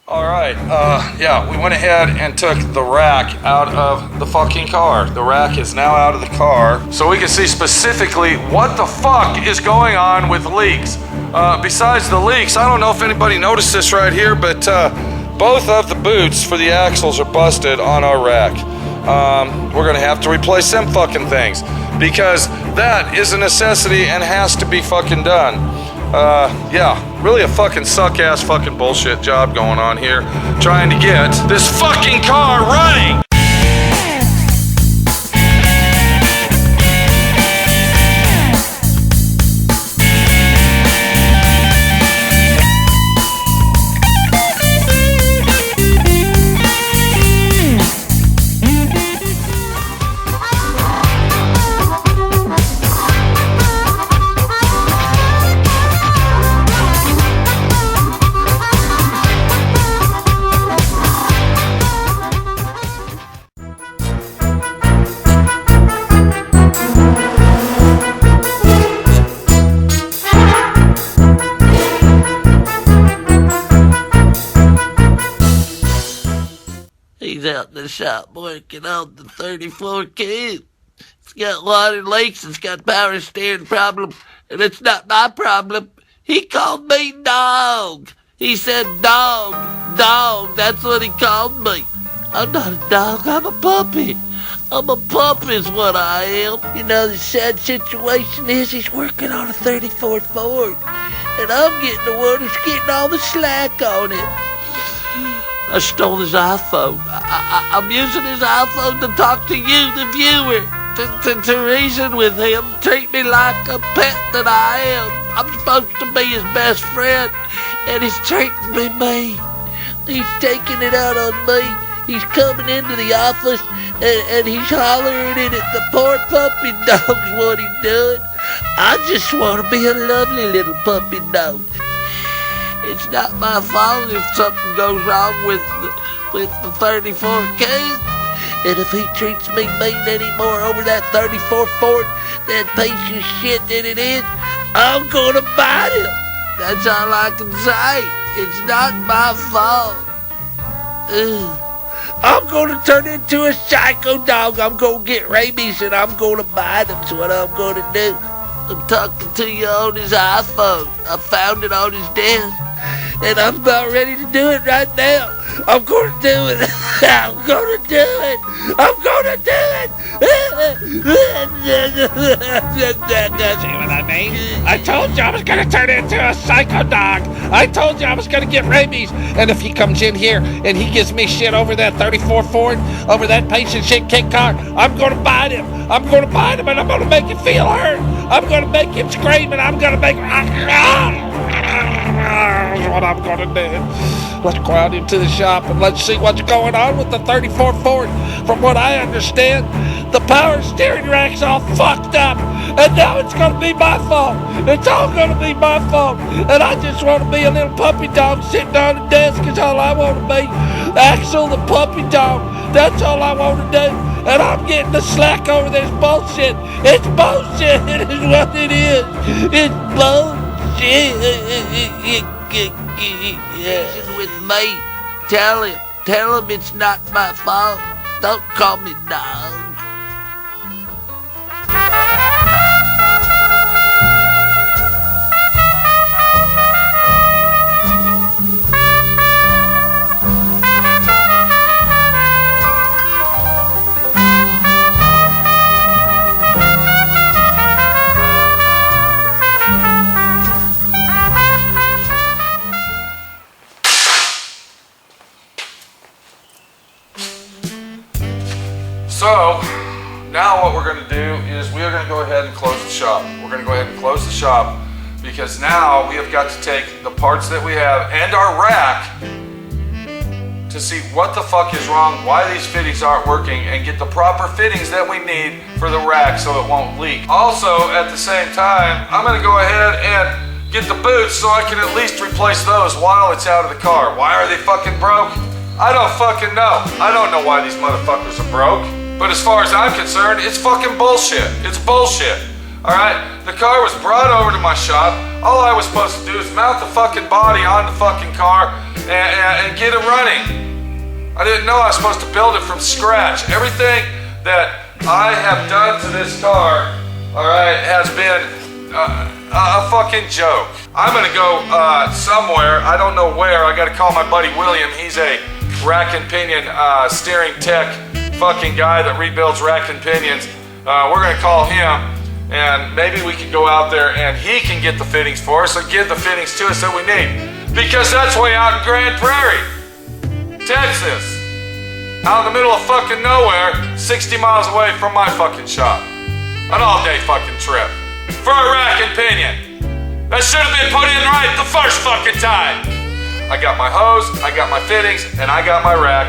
Alright, yeah, we went ahead and took the rack out of the fucking car. The rack is now out of the car, so we can see specifically what the fuck is going on with leaks. Besides the leaks, I don't know if anybody noticed this right here, but both of the boots for the axles are busted on our rack. We're gonna have to replace them fucking things because that is a necessity and has to be fucking done. Yeah, really a fucking suck-ass fucking bullshit job going on here trying to get this fucking car running. He's out in the shop working on the 34 Coupe. It's got water leaks, it's got power steering problem, and it's not my problem. He called me dog. He said dog, that's what he called me. I'm not a dog, I'm a puppy. I'm a pup is what I am. You know, the sad situation is he's working on a 34 Ford, and I'm getting the one who's getting all the slack on it. I stole his iPhone. I'm using his iPhone to talk to you, the viewer, to reason with him, treat me like a pet that I am. I'm supposed to be his best friend, and he's treating me mean. He's taking it out on me. He's coming into the office, and he's hollering it at the poor puppy dog's what he's doing. I just want to be a lovely little puppy dog. It's not my fault if something goes wrong with the 34 Coupe. And if he treats me mean anymore over that 34 Ford, that piece of shit that it is, I'm gonna bite him. That's all I can say. It's not my fault. I'm gonna turn into a psycho dog. I'm gonna get rabies and I'm gonna bite him. That's what I'm gonna do. I'm talking to you on his iPhone. I found it on his desk. And I'm about ready to do it right now. I'm going to do it. I'm going to do it. I'm going to do it. See what I mean? I told you I was going to turn into a psycho dog. I told you I was going to get rabies. And if he comes in here and he gives me shit over that 34 Ford, over that piece of shit kit car, I'm going to bite him. I'm going to bite him and I'm going to make him feel hurt. I'm going to make him scream and I'm going to make him... That's what I'm gonna do. Let's go out into the shop and let's see what's going on with the 34 Ford. From what I understand, the power steering rack's all fucked up, and now it's gonna be my fault. It's all gonna be my fault, and I just want to be a little puppy dog sitting on the desk. Is all I want to be. Axel the puppy dog. That's all I want to do. And I'm getting the slack over this bullshit. It's bullshit. It is what it is. It's bullshit. Reason with me. Tell him it's not my fault. Don't call me dog. So, now what we're going to do is we are going to go ahead and close the shop. We're going to go ahead and close the shop because now we have got to take the parts that we have and our rack to see what the fuck is wrong, why these fittings aren't working, and get the proper fittings that we need for the rack so it won't leak. Also, at the same time, I'm going to go ahead and get the boots so I can at least replace those while it's out of the car. Why are they fucking broke? I don't fucking know. I don't know why these motherfuckers are broke. But as far as I'm concerned, it's fucking bullshit. It's bullshit. All right, the car was brought over to my shop. All I was supposed to do is mount the fucking body on the fucking car and get it running. I didn't know I was supposed to build it from scratch. Everything that I have done to this car, all right, has been a fucking joke. I'm gonna go somewhere, I don't know where. I gotta call my buddy William. He's a rack and pinion steering tech fucking guy that rebuilds rack and pinions. We're gonna call him, and maybe we can go out there and he can get the fittings for us or give the fittings to us that we need. Because that's way out in Grand Prairie, Texas. Out in the middle of fucking nowhere, 60 miles away from my fucking shop. An all-day fucking trip. For a rack and pinion. That should have been put in right the first fucking time. I got my hose, I got my fittings, and I got my rack,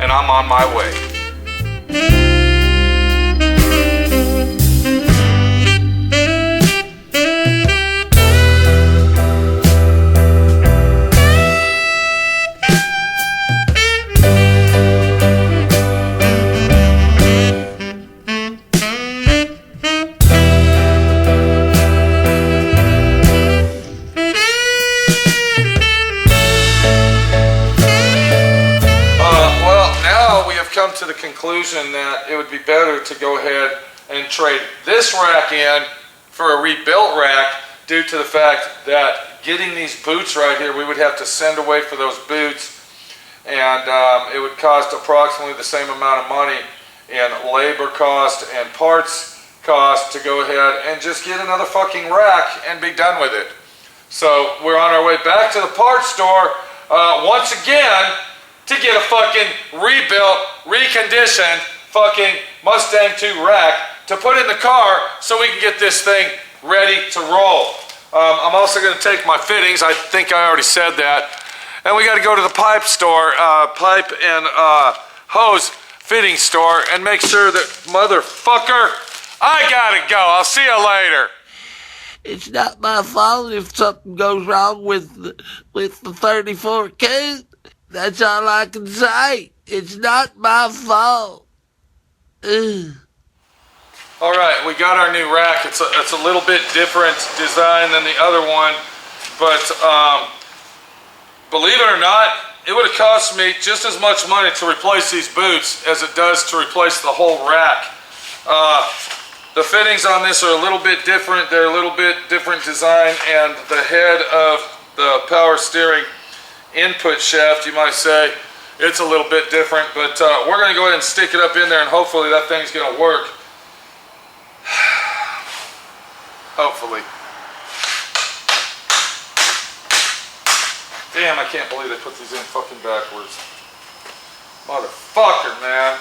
and I'm on my way. Come to the conclusion that it would be better to go ahead and trade this rack in for a rebuilt rack, due to the fact that getting these boots right here, we would have to send away for those boots, and it would cost approximately the same amount of money in labor cost and parts cost to go ahead and just get another fucking rack and be done with it. So we're on our way back to the parts store once again to get a fucking rebuilt, reconditioned fucking Mustang 2 rack to put in the car so we can get this thing ready to roll. I'm also going to take my fittings. I think I already said that. And we got to go to the pipe store, pipe and hose fitting store, and make sure that, motherfucker, I gotta go. I'll see you later. It's not my fault if something goes wrong with the 34 Coupe. That's all I can say. It's not my fault. Ugh. All right, we got our new rack. It's a little bit different design than the other one, but believe it or not, it would have cost me just as much money to replace these boots as it does to replace the whole rack. The fittings on this are a little bit different. They're a little bit different design, and the head of the power steering input shaft, you might say, it's a little bit different, but we're going to go ahead and stick it up in there, and hopefully that thing's going to work. Hopefully. Damn, I can't believe they put these in fucking backwards. Motherfucker, man.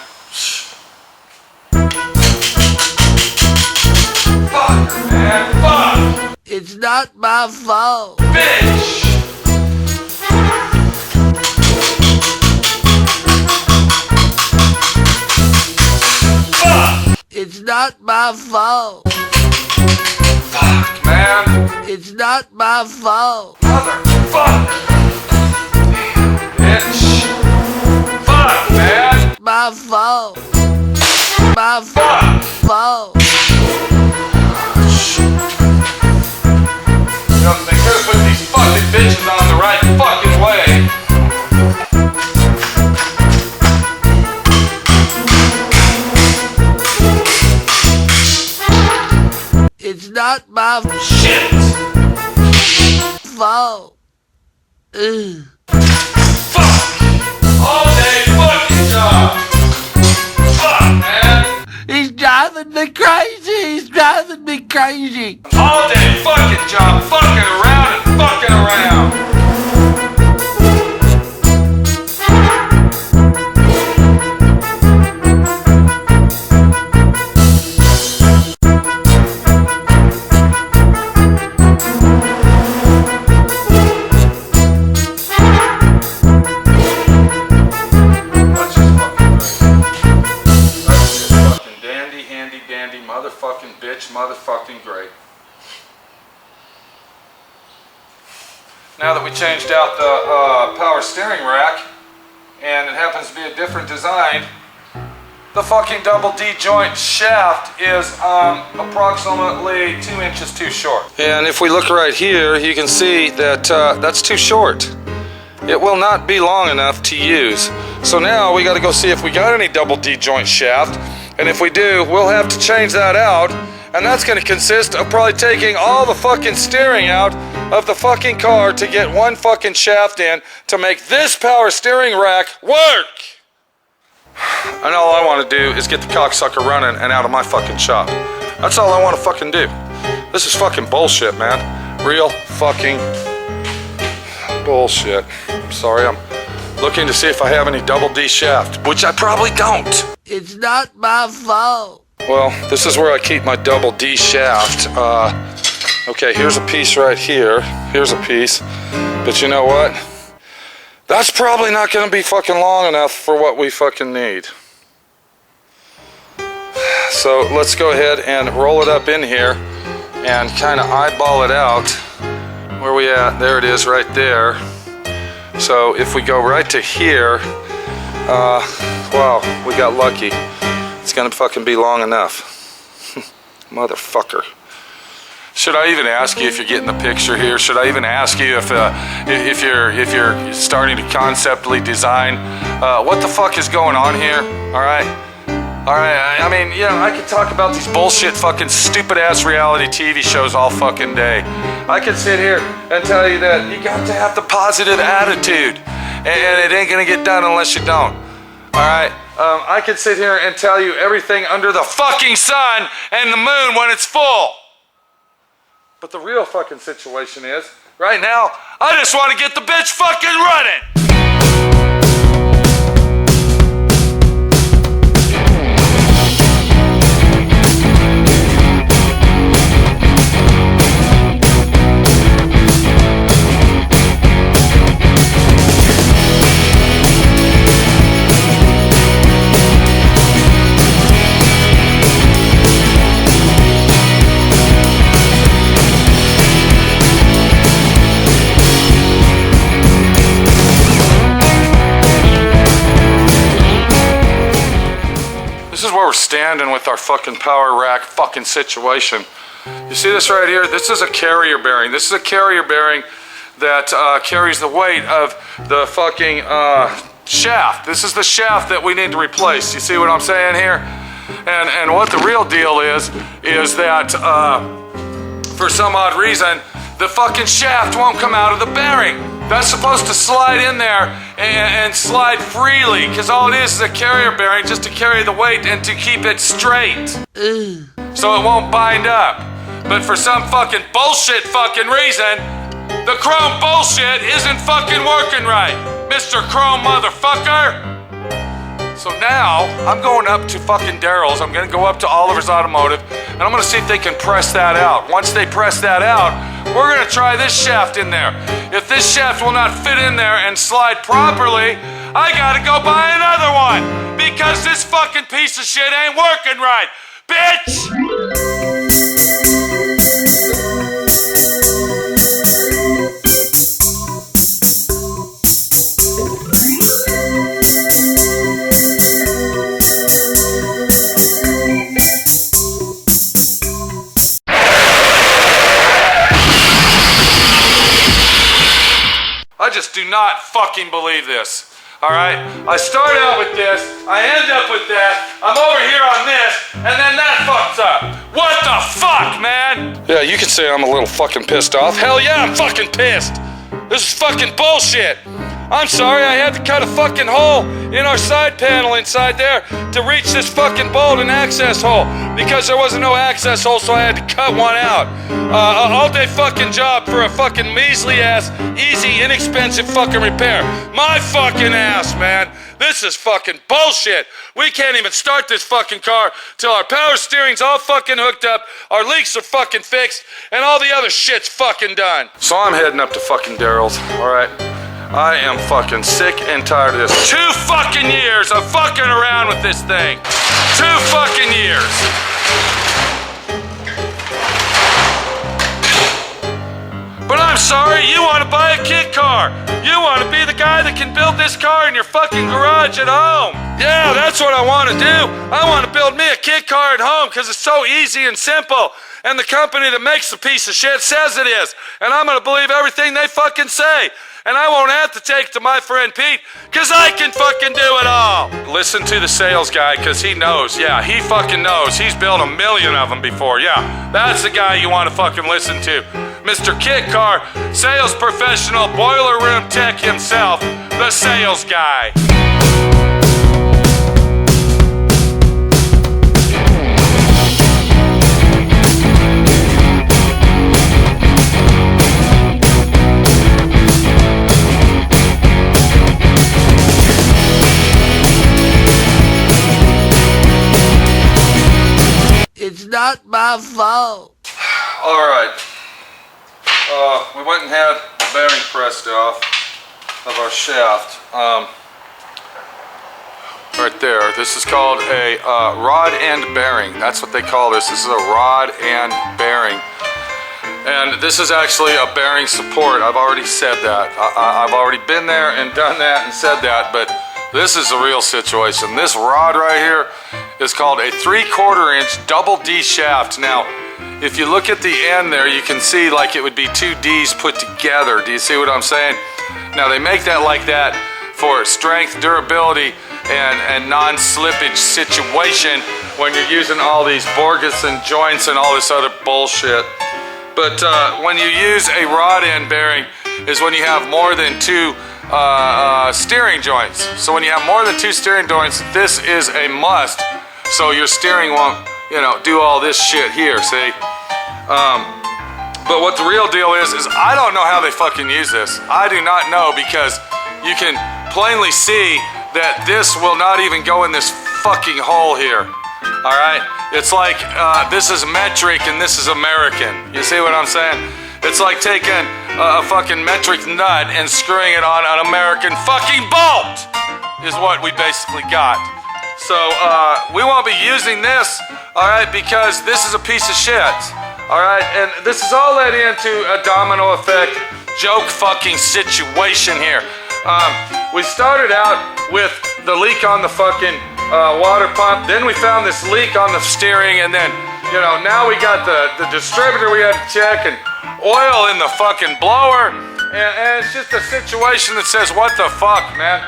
Fucker, man. Fuck. It's not my fault. Bitch. Fuck. It's not my fault. Fuck, man. It's not my fault. Motherfucker. Bitch. Fuck, man. My fault. My Fuck. fault. You know, they could have put these fucking bitches on the right fucking way. It's not my Shit. fault. Ugh. Fuck. All day fucking job. Fuck, man. He's driving me crazy. He's driving me crazy. All day fucking job. Fucking around and fucking around. Motherfucking bitch, motherfucking great. Now that we changed out the power steering rack, and it happens to be a different design, The fucking double D joint shaft is approximately 2 inches too short. And if we look right here, you can see that that's too short. It will not be long enough to use. So now we gotta go see if we got any double D joint shaft. And if we do, we'll have to change that out. And that's gonna consist of probably taking all the fucking steering out of the fucking car to get one fucking shaft in to make this power steering rack work. And all I want to do is get the cocksucker running and out of my fucking shop. That's all I want to fucking do. This is fucking bullshit, man. Real fucking bullshit. I'm sorry, I'm looking to see if I have any double D shaft, which I probably don't. It's not my fault. Well, this is where I keep my double D shaft. Okay, here's a piece right here. Here's a piece. But you know what? That's probably not gonna be fucking long enough for what we fucking need. So let's go ahead and roll it up in here and kind of eyeball it out. Where we at? There it is right there. So if we go right to here, wow, we got lucky. It's gonna fucking be long enough. Motherfucker. Should I even ask you if you're getting the picture here? Should I even ask you if you're starting to conceptually design what the fuck is going on here? All right. I mean, yeah, I could talk about these bullshit fucking stupid ass reality TV shows all fucking day. I could sit here and tell you that you got to have the positive attitude, and it ain't gonna get done unless you don't. All right. I could sit here and tell you everything under the fucking sun and the moon when it's full. But the real fucking situation is, right now, I just want to get the bitch fucking running! This is where we're standing with our fucking power rack fucking situation. You see this right here? This is a carrier bearing. This is a carrier bearing that carries the weight of the fucking shaft. This is the shaft that we need to replace. You see what I'm saying here? And what the real deal is that for some odd reason, the fucking shaft won't come out of the bearing. That's supposed to slide in there and slide freely, because all it is a carrier bearing just to carry the weight and to keep it straight. So it won't bind up. But for some fucking bullshit fucking reason, the chrome bullshit isn't fucking working right, Mr. Chrome motherfucker. So now, I'm going up to fucking Daryl's. I'm gonna go up to Oliver's Automotive, and I'm gonna see if they can press that out. Once they press that out, we're gonna try this shaft in there. If this shaft will not fit in there and slide properly, I gotta go buy another one, because this fucking piece of shit ain't working right, bitch! I just do not fucking believe this. All right? I start out with this, I end up with that, I'm over here on this, and then that fucks up. What the fuck, man? Yeah, you can say I'm a little fucking pissed off. Hell yeah, I'm fucking pissed. This is fucking bullshit. I'm sorry, I had to cut a fucking hole in our side panel inside there to reach this fucking bolt and access hole, because there wasn't no access hole, so I had to cut one out. All day fucking job for a fucking measly ass, easy, inexpensive fucking repair. My fucking ass, man. This is fucking bullshit. We can't even start this fucking car till our power steering's all fucking hooked up, our leaks are fucking fixed, and all the other shit's fucking done. So I'm heading up to fucking Daryl's, all right? I am fucking sick and tired of this. 2 fucking years of fucking around with this thing. 2 fucking years. But I'm sorry, you want want to buy a kit car. You want to be the guy that can build this car in your fucking garage at home. Yeah, that's what I want to do. I want to build me a kit car at home because it's so easy and simple. And the company that makes the piece of shit says it is. And I'm going to believe everything they fucking say. And I won't have to take it to my friend Pete, because I can fucking do it all. Listen to the sales guy, because he knows. Yeah, he fucking knows. He's built 1 million of them before. Yeah, that's the guy you want to fucking listen to. Mr. Kit Car, sales professional, boiler room tech himself, the sales guy. It's not my fault. All right. We went and had the bearing pressed off of our shaft. Right there. This is called a rod end bearing. That's what they call this. This is a rod end bearing. And this is actually a bearing support. I've already said that. I've already been there and done that and said that, but this is a real situation. This rod right here is called a 3/4 inch double D shaft. Now, if you look at the end there, you can see like it would be 2 Ds put together. Do you see what I'm saying? Now, they make that like that for strength, durability, and non-slippage situation when you're using all these Borgeson joints and all this other bullshit. But when you use a rod end bearing is when you have more than 2 steering joints. So when you have more than 2 steering joints, this is a must. So your steering won't, you know, do all this shit here, see? But what the real deal is I don't know how they fucking use this. I do not know, because you can plainly see that this will not even go in this fucking hole here. All right? It's like this is metric and this is American. You see what I'm saying? It's like taking a fucking metric nut and screwing it on an American fucking bolt is what we basically got. So we won't be using this, all right, because this is a piece of shit, all right? And this is all led into a domino effect joke fucking situation here. We started out with the leak on the fucking water pump, then we found this leak on the steering, and then, you know, now we got the distributor we had to check, and oil in the fucking blower, and it's just a situation that says, what the fuck, man?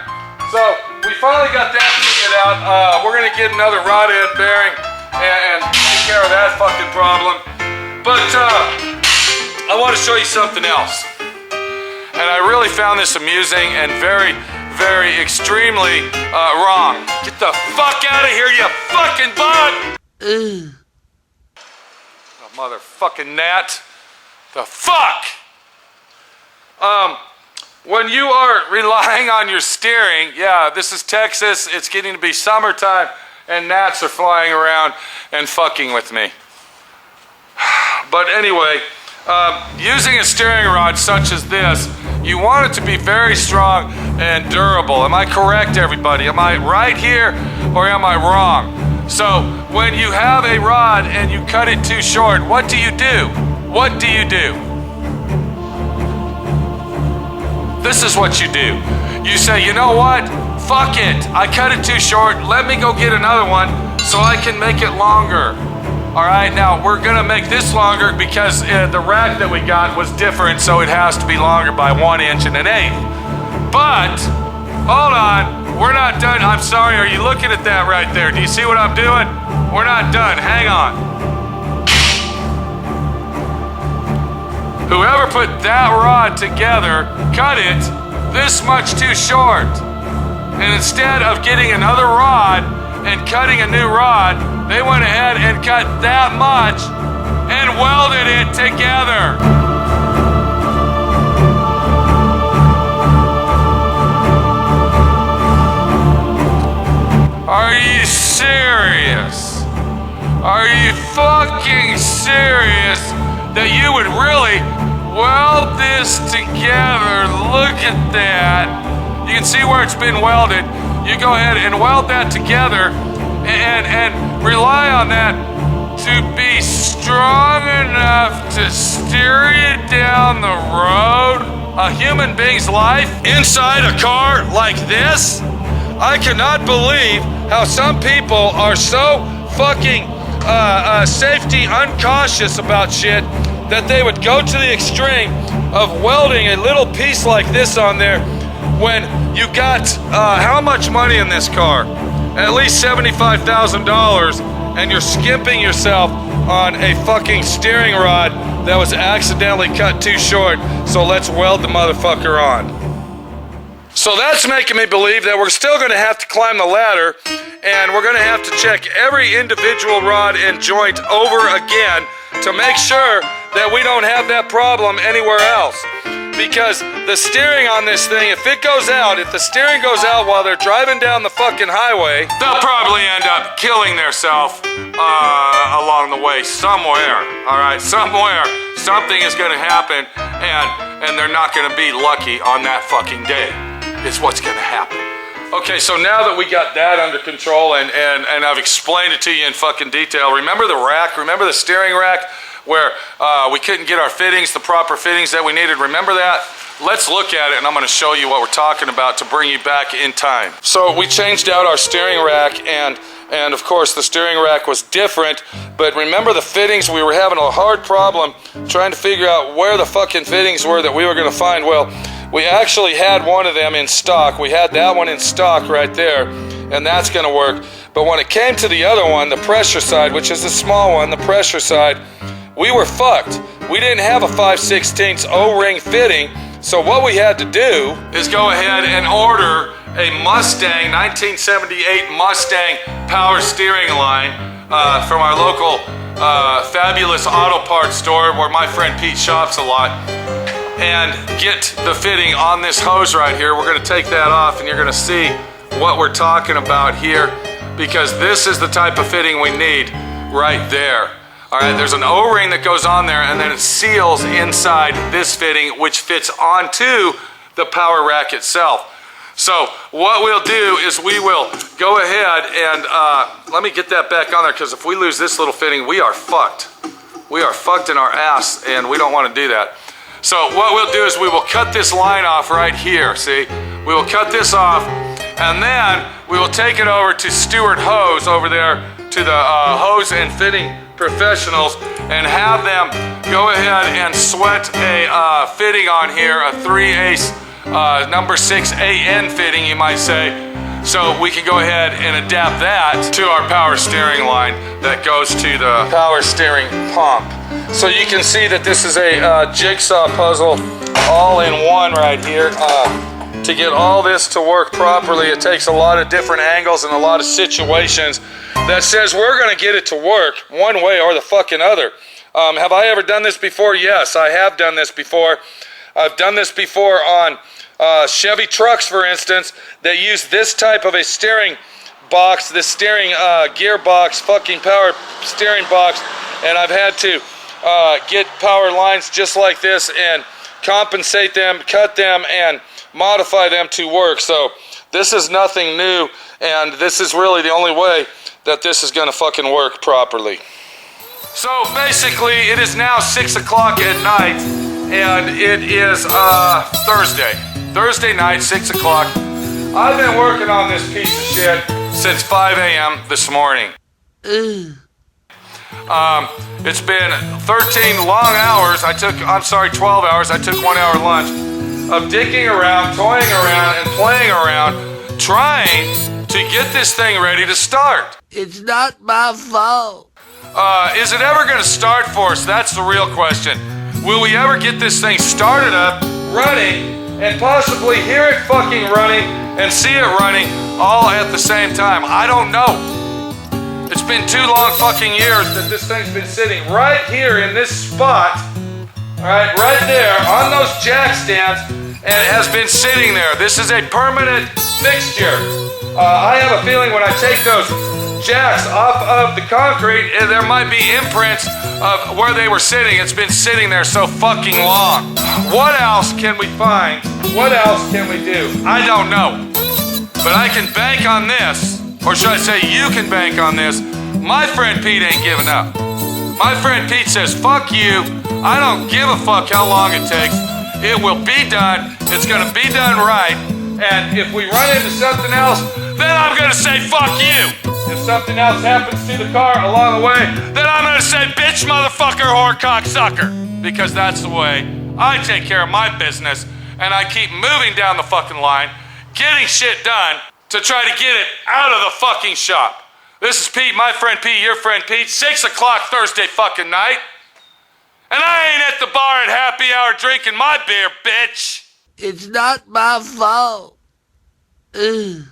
So we finally got that figured out. We're gonna get another rod end bearing and take care of that fucking problem. But I want to show you something else, and I really found this amusing and very, very extremely wrong. Get the fuck out of here, you fucking bug! Oh, motherfucking gnat. The fuck? When you are relying on your steering, yeah, this is Texas, it's getting to be summertime, and gnats are flying around and fucking with me. But anyway, using a steering rod such as this, you want it to be very strong and durable. Am I correct, everybody? Am I right here, or am I wrong? So, when you have a rod and you cut it too short, what do you do? What do you do? This is what you do. You say, you know what? Fuck it. I cut it too short. Let me go get another one so I can make it longer. All right, now we're gonna make this longer because the rack that we got was different, so it has to be longer by 1 1/8 inches. But, hold on, we're not done. I'm sorry, are you looking at that right there? Do you see what I'm doing? We're not done, hang on. Whoever put that rod together cut it this much too short. And instead of getting another rod and cutting a new rod, they went ahead and cut that much and welded it together. Are you serious? Are you fucking serious that you would really weld this together? Look at that. You can see where it's been welded. You go ahead and weld that together and rely on that to be strong enough to steer you down the road. a human being's life inside a car like this? I cannot believe how some people are so fucking safety uncautious about shit that they would go to the extreme of welding a little piece like this on there when you got how much money in this car? At least $75,000, and you're skimping yourself on a fucking steering rod that was accidentally cut too short, so let's weld the motherfucker on. So that's making me believe that we're still gonna have to climb the ladder, and we're gonna have to check every individual rod and joint over again to make sure that we don't have that problem anywhere else. Because the steering on this thing, if it goes out, if the steering goes out while they're driving down the fucking highway, they'll probably end up killing themselves along the way somewhere, all right? Somewhere, something is gonna happen, and they're not gonna be lucky on that fucking day. It's what's gonna happen. Okay, so now that we got that under control and I've explained it to you in fucking detail, remember the rack, remember the steering rack where we couldn't get our fittings, the proper fittings that we needed, remember that? Let's look at it and I'm gonna show you what we're talking about to bring you back in time. So we changed out our steering rack and of course the steering rack was different, but remember the fittings, we were having a hard problem trying to figure out where the fucking fittings were that we were gonna find. Well, we actually had one of them in stock. We had that one in stock right there, and that's gonna work. But when it came to the other one, the pressure side, which is the small one, the pressure side, we were fucked. We didn't have a 5/16 O-ring fitting, so what we had to do is go ahead and order a Mustang, 1978 Mustang power steering line from our local fabulous auto parts store where my friend Pete shops a lot, and get the fitting on this hose right here. We're gonna take that off and you're gonna see what we're talking about here, because this is the type of fitting we need right there. All right, there's an O-ring that goes on there and then it seals inside this fitting, which fits onto the power rack itself. So what we'll do is we will go ahead and let me get that back on there, because if we lose this little fitting, we are fucked. We are fucked in our ass, and we don't want to do that. So what we'll do is we will cut this line off right here, see? We will cut this off, and then we will take it over to Stewart Hose over there, to the hose and fitting professionals, and have them go ahead and sweat a fitting on here, a 3/8 number 6 AN fitting, you might say, so we can go ahead and adapt that to our power steering line that goes to the power steering pump. So you can see that this is a jigsaw puzzle all in one right here. To get all this to work properly, it takes a lot of different angles and a lot of situations that says we're gonna get it to work one way or the fucking other. Have I ever done this before? Yes, I have done this before. I've done this before on Chevy trucks, for instance, that use this type of a steering box, this steering gearbox, fucking power steering box, and I've had to get power lines just like this and compensate them, cut them, and modify them to work. So this is nothing new, and this is really the only way that this is gonna fucking work properly. So basically, it is now 6 o'clock at night, and it is Thursday night, 6 o'clock. I've been working on this piece of shit since 5 a.m. this morning. It's been 13 long hours. 12 hours. I took 1 hour lunch of digging around, toying around, and playing around, trying to get this thing ready to start. It's not my fault. Is it ever gonna start for us? That's the real question. Will we ever get this thing started up, running, and possibly hear it fucking running and see it running all at the same time? I don't know. It's been 2 long fucking years that this thing's been sitting right here in this spot, all right, right there on those jack stands, and it has been sitting there. This is a permanent fixture. I have a feeling when I take those jacks off of the concrete, there might be imprints of where they were sitting. It's been sitting there so fucking long. What else can we find? What else can we do? I don't know. But I can bank on this, or should I say you can bank on this. My friend Pete ain't giving up. My friend Pete says, fuck you. I don't give a fuck how long it takes. It will be done. It's gonna be done right. And if we run into something else, then I'm gonna say fuck you. If something else happens to the car along the way, then I'm gonna say bitch, motherfucker, whore, cocksucker. Because that's the way I take care of my business, and I keep moving down the fucking line, getting shit done to try to get it out of the fucking shop. This is Pete, my friend Pete, your friend Pete, 6 o'clock Thursday fucking night. And I ain't at the bar at happy hour drinking my beer, bitch. It's not my fault. Ugh.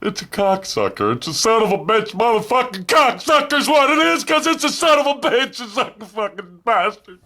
It's a cocksucker. It's a son of a bitch, motherfucking cocksucker's what it is, 'cause it's a son of a bitch. It's like a fucking bastard.